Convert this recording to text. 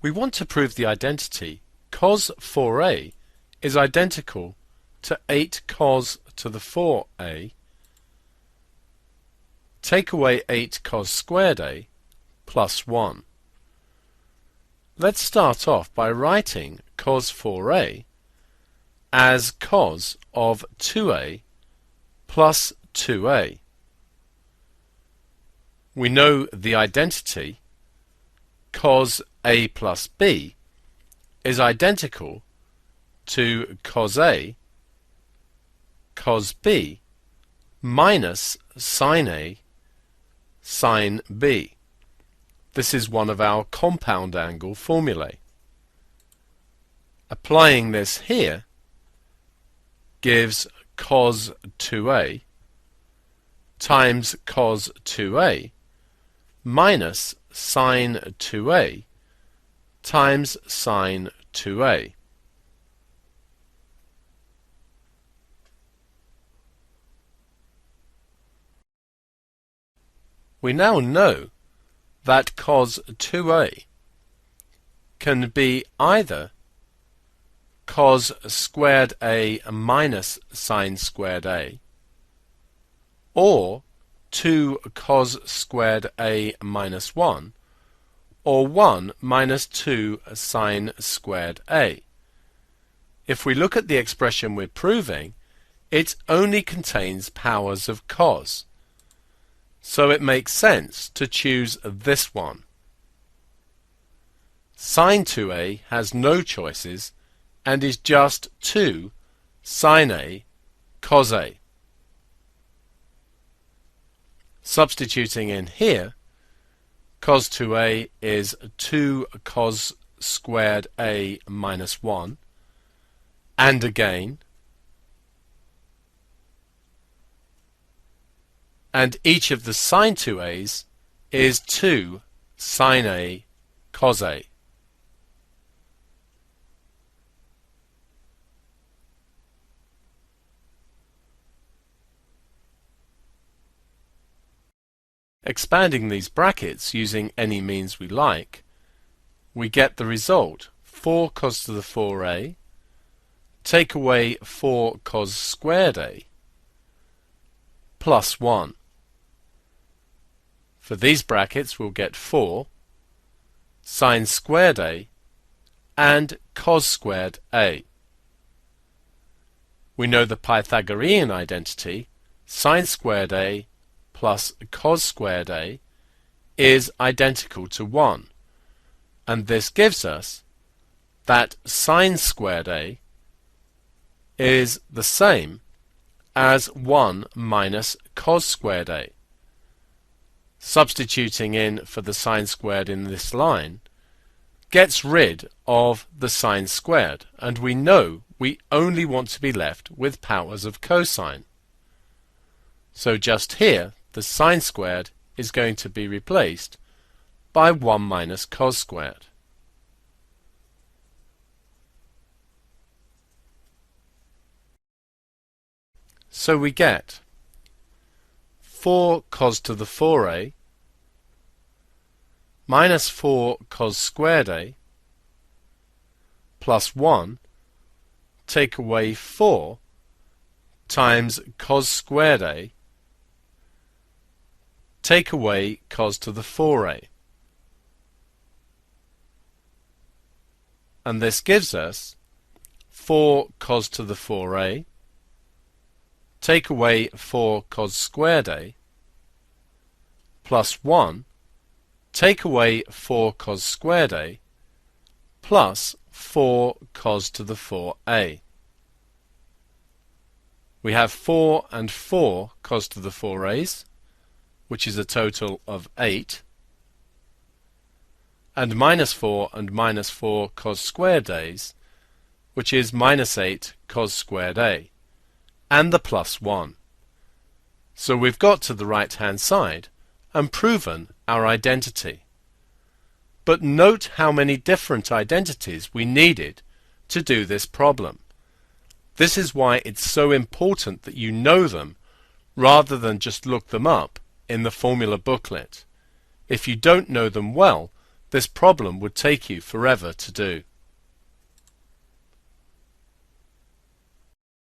We want to prove the identity cos 4a is identical to 8 cos to the 4a. Take away 8 cos squared a plus 1. Let's start off by writing cos 4a as cos of 2a plus 2a. We know the identity cos a plus b is identical to cos a cos b minus sin a sin b. This is one of our compound angle formulae. Applying this here gives cos 2a times cos 2a minus sin 2a times sin 2a. We now know that cos 2a can be either cos squared a minus sin squared a, or 2 cos squared a minus 1, or 1 minus 2 sin squared a. If we look at the expression we're proving, it only contains powers of cos, so it makes sense to choose this one. Sin 2a has no choices and is just 2 sin a cos a. Substituting in here, cos 2a is 2 cos squared a minus 1, and again, and each of the sin 2a's is 2 sin a cos a. Expanding these brackets using any means we like, we get the result 4 cos to the 4a, take away 4 cos squared a, plus 1. For these brackets we'll get 4 sin squared a and cos squared a. We know the Pythagorean identity sin squared a plus cos squared a is identical to 1, and this gives us that sin squared a is the same as 1 minus cos squared a. Substituting in for the sin squared in this line gets rid of the sin squared, and we know we only want to be left with powers of cosine. So just here the sin squared is going to be replaced by 1 minus cos squared. So we get 4 cos to the 4a minus 4 cos squared a plus 1, take away 4 times cos squared a, take away cos to the 4a. And this gives us 4 cos to the 4a, take away 4 cos squared a, plus 1, take away 4 cos squared a, plus 4 cos to the 4a. We have 4 and 4 cos to the 4a's, which is a total of 8, and minus 4 and minus 4 cos squared a's, which is minus 8 cos squared a, and the plus 1. So we've got to the right hand side and proven our identity. But note how many different identities we needed to do this problem. This is why it's so important that you know them rather than just look them up in the formula booklet. If you don't know them well, This problem would take you forever to do.